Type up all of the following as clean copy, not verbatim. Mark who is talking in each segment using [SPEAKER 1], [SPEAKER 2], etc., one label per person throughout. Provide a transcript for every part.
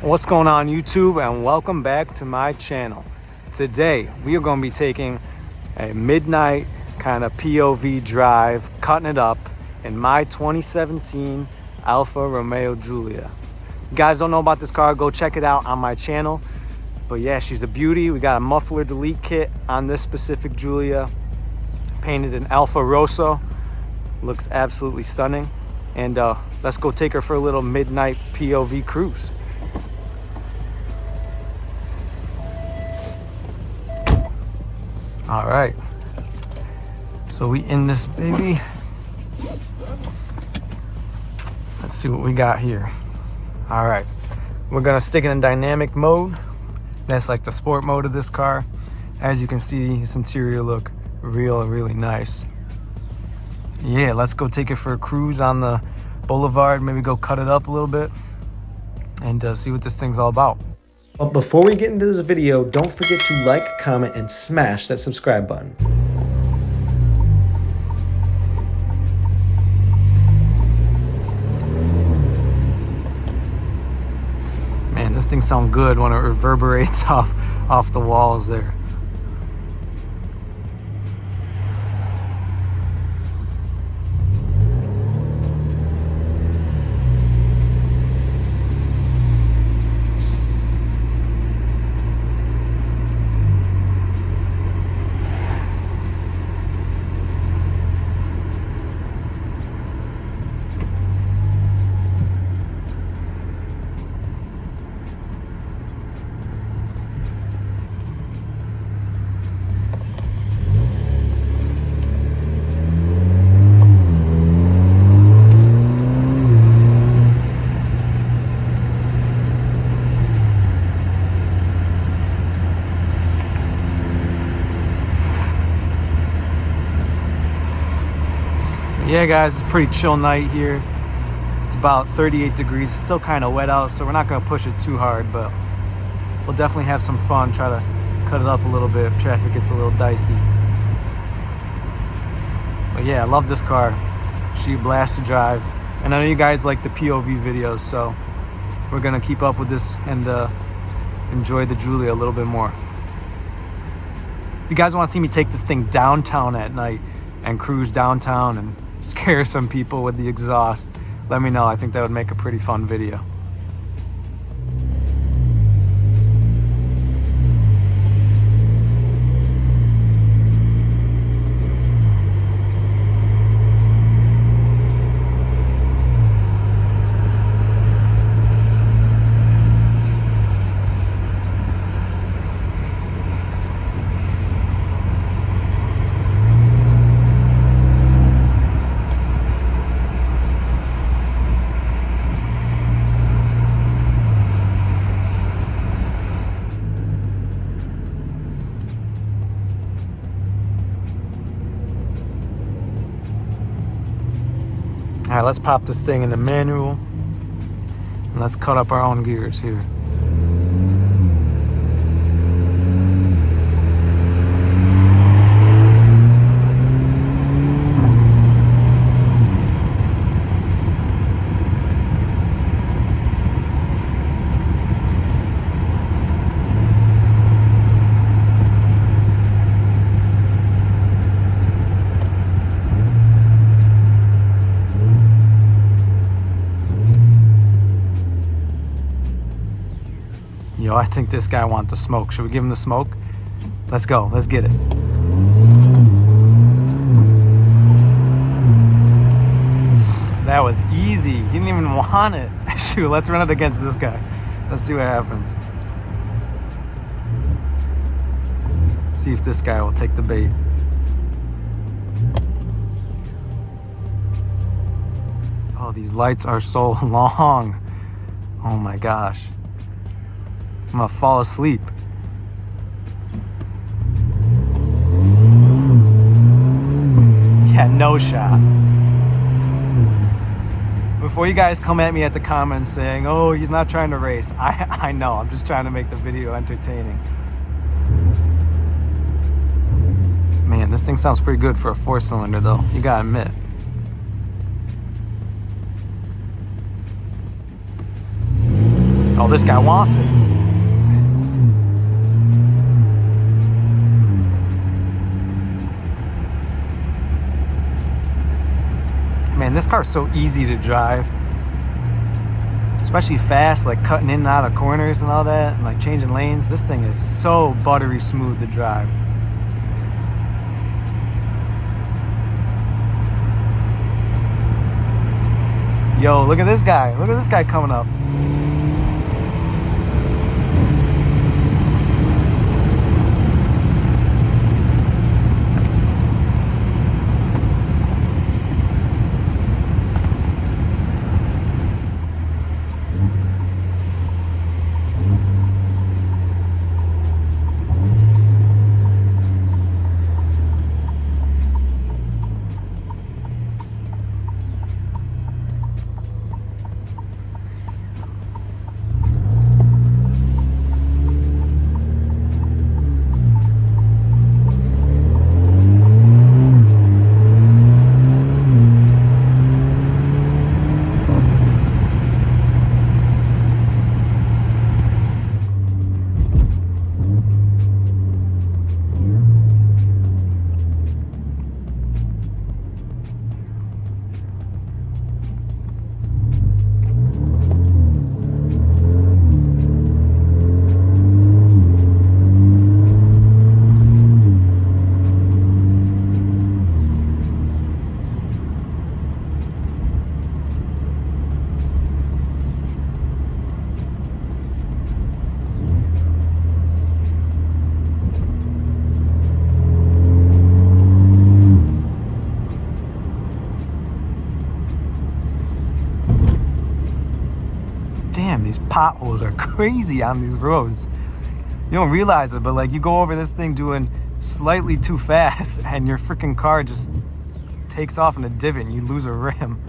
[SPEAKER 1] What's going on YouTube, and welcome back to my channel. Today we are going to be taking a midnight kind of POV drive, cutting it up in my 2017 Alfa Romeo Giulia. You guys don't know about this car, go check it out on my channel. But yeah, she's a beauty. We got a muffler delete kit on this specific Giulia, painted in Alfa Rosso. Looks absolutely stunning. And let's go take her for a little midnight POV cruise. All right, so we in this baby. Let's see what we got here. All right, we're gonna stick it in dynamic mode. That's like the sport mode of this car. As you can see, this interior look really nice. Yeah, let's go take it for a cruise on the boulevard. Maybe go cut it up a little bit and see what this thing's all about.
[SPEAKER 2] But before we get into this video, don't forget to like, comment, and smash that subscribe button.
[SPEAKER 1] Man, this thing sounds good when it reverberates off the walls there. Yeah guys, it's a pretty chill night here. It's about 38 degrees. It's still kind of wet out, so we're not going to push it too hard, but we'll definitely have some fun. Try to cut it up a little bit if traffic gets a little dicey. But yeah, I love this car. She blasts to drive. And I know you guys like the POV videos, so we're going to keep up with this and enjoy the Giulia a little bit more. If you guys want to see me take this thing downtown at night and cruise downtown and scare some people with the exhaust, let me know. I think that would make a pretty fun video. All right, let's pop this thing in the manual and let's cut up our own gears here. Yo, I think this guy wants the smoke. Should we give him the smoke? Let's go. Let's get it. That was easy. He didn't even want it. Shoot, let's run it against this guy. Let's see what happens. See if this guy will take the bait. Oh, these lights are so long. Oh my gosh. I'm gonna fall asleep. Yeah, no shot. Before you guys come at me at the comments saying, oh, he's not trying to race. I know, I'm just trying to make the video entertaining. Man, this thing sounds pretty good for a 4-cylinder though, you gotta admit. Oh, this guy wants it. Man, this car's so easy to drive. Especially fast, like cutting in and out of corners and all that, and like changing lanes. This thing is so buttery smooth to drive. Yo, look at this guy. Look at this guy coming up. Damn, these potholes are crazy on these roads. You don't realize it, but like you go over this thing doing slightly too fast and your freaking car just takes off in a divot and you lose a rim.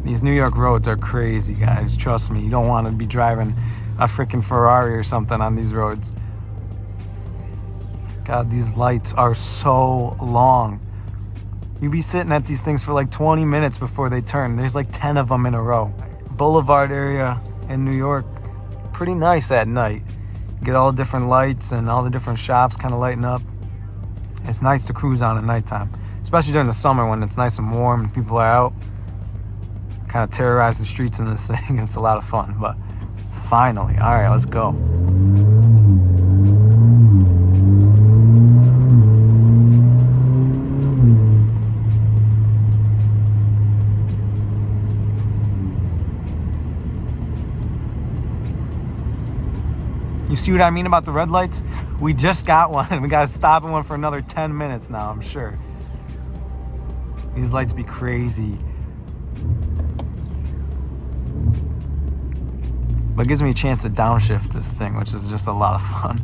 [SPEAKER 1] These New York roads are crazy, guys. Trust me, you don't want to be driving a freaking Ferrari or something on these roads. God, these lights are so long. You be sitting at these things for like 20 minutes before they turn. There's like 10 of them in a row. Boulevard area in New York, pretty nice at night. You get all the different lights and all the different shops kind of lighting up. It's nice to cruise on at nighttime, especially during the summer when it's nice and warm and people are out. Kind of terrorize the streets in this thing, and it's a lot of fun. But finally, all right, let's go. You see what I mean about the red lights? We just got one and we gotta stop in one for another 10 minutes now, I'm sure. These lights be crazy. But it gives me a chance to downshift this thing, which is just a lot of fun.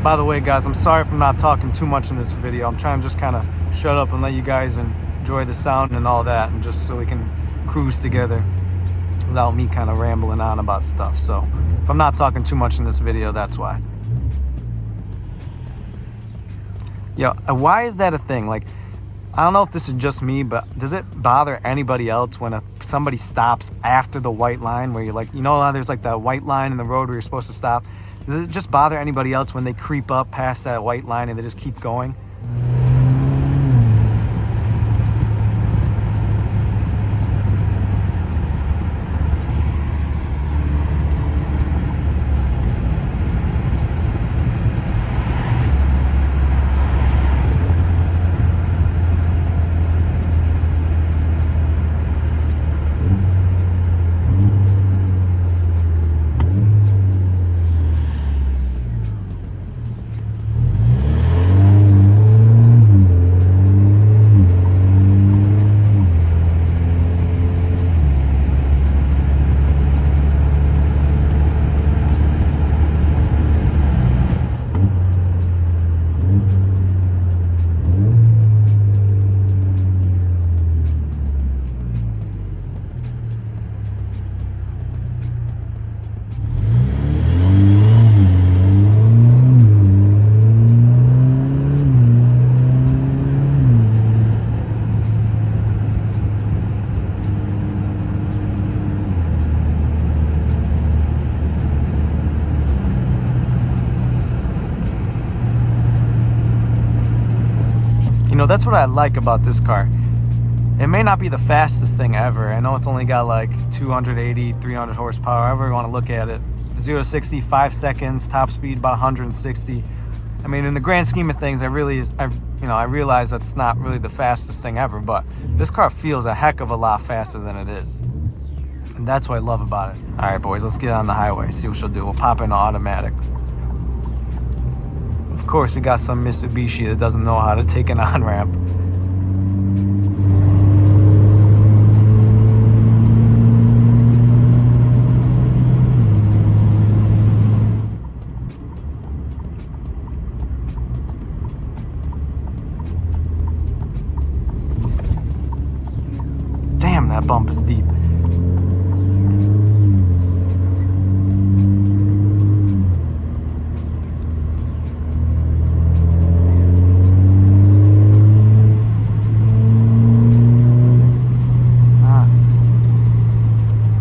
[SPEAKER 1] By the way, guys, I'm sorry if I'm not talking too much in this video. I'm trying to just kind of shut up and let you guys enjoy the sound and all that, and just so we can cruise together without me kind of rambling on about stuff. So if I'm not talking too much in this video, that's why. Yo, why is that a thing? Like, I don't know if this is just me, but does it bother anybody else when somebody stops after the white line, where you're like, you know how there's like that white line in the road where you're supposed to stop? Does it just bother anybody else when they creep up past that white line and they just keep going? know, that's what I like about this car. It may not be the fastest thing ever. I know it's only got like 280, 300 horsepower, however you want to look at it. 0 to 60, 5 seconds, top speed about 160. I mean, in the grand scheme of things, I realize that's not really the fastest thing ever, but this car feels a heck of a lot faster than it is. And that's what I love about it. All right, boys, let's get on the highway, see what she'll do. We'll pop into automatic. Of course, we got some Mitsubishi that doesn't know how to take an on-ramp. Damn, that bump is deep.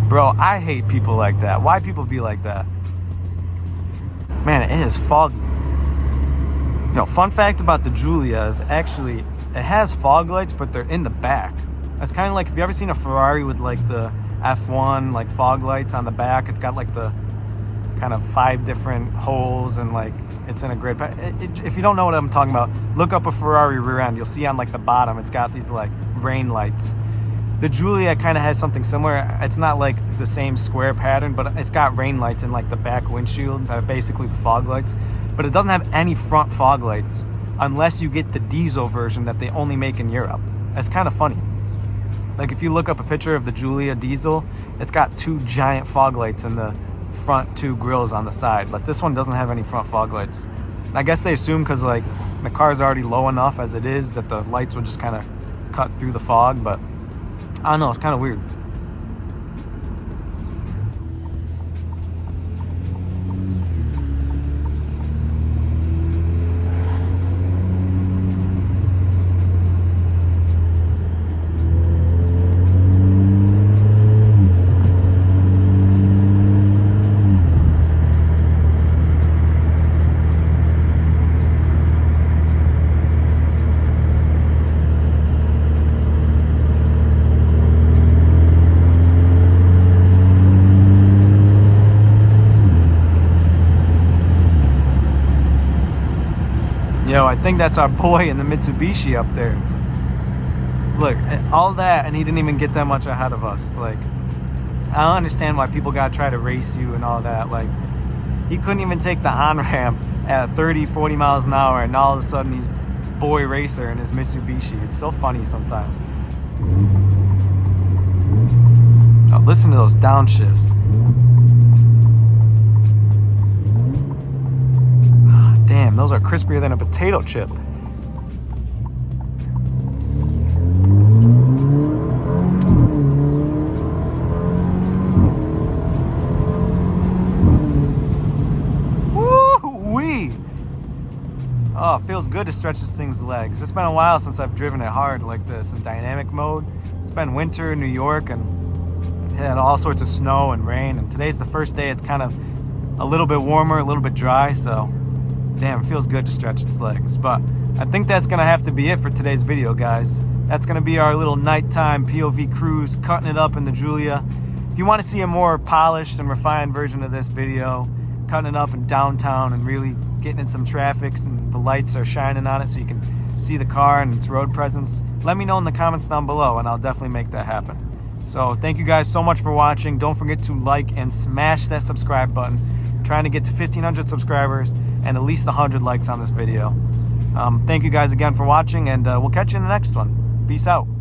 [SPEAKER 1] Bro, I hate people like that. Why people be like that? Man, it is foggy. You know, fun fact about the Giulia is actually, it has fog lights, but they're in the back. It's kind of like, have you ever seen a Ferrari with like the F1 like fog lights on the back? It's got like the kind of 5 different holes and like it's in a grid. If you don't know what I'm talking about, look up a Ferrari rear end. You'll see on like the bottom, it's got these like rain lights. The Giulia kind of has something similar. It's not like the same square pattern, but it's got rain lights in like the back windshield that are basically the fog lights. But it doesn't have any front fog lights unless you get the diesel version that they only make in Europe. That's kind of funny. Like if you look up a picture of the Giulia diesel, it's got 2 giant fog lights in the front 2 grills on the side, but this one doesn't have any front fog lights. And I guess they assume because like the car's already low enough as it is that the lights will just kind of cut through the fog, but I don't know, it's kind of weird. Yo, I think that's our boy in the Mitsubishi up there. Look, all that, and he didn't even get that much ahead of us. Like, I don't understand why people gotta try to race you and all that. Like, he couldn't even take the on-ramp at 30, 40 miles an hour, and all of a sudden he's boy racer in his Mitsubishi. It's so funny sometimes. Oh, listen to those downshifts. Damn, those are crispier than a potato chip. Woo-wee! Oh, it feels good to stretch this thing's legs. It's been a while since I've driven it hard like this in dynamic mode. It's been winter in New York and it had all sorts of snow and rain, and today's the first day it's kind of a little bit warmer, a little bit dry, so damn, it feels good to stretch its legs. But I think that's gonna have to be it for today's video, guys. That's gonna be our little nighttime POV cruise, cutting it up in the Giulia. If you want to see a more polished and refined version of this video, cutting it up in downtown and really getting in some traffic and the lights are shining on it so you can see the car and its road presence, let me know in the comments down below and I'll definitely make that happen. So thank you guys so much for watching. Don't forget to like and smash that subscribe button. I'm trying to get to 1,500 subscribers and at least 100 likes on this video. Thank you guys again for watching, and we'll catch you in the next one. Peace out.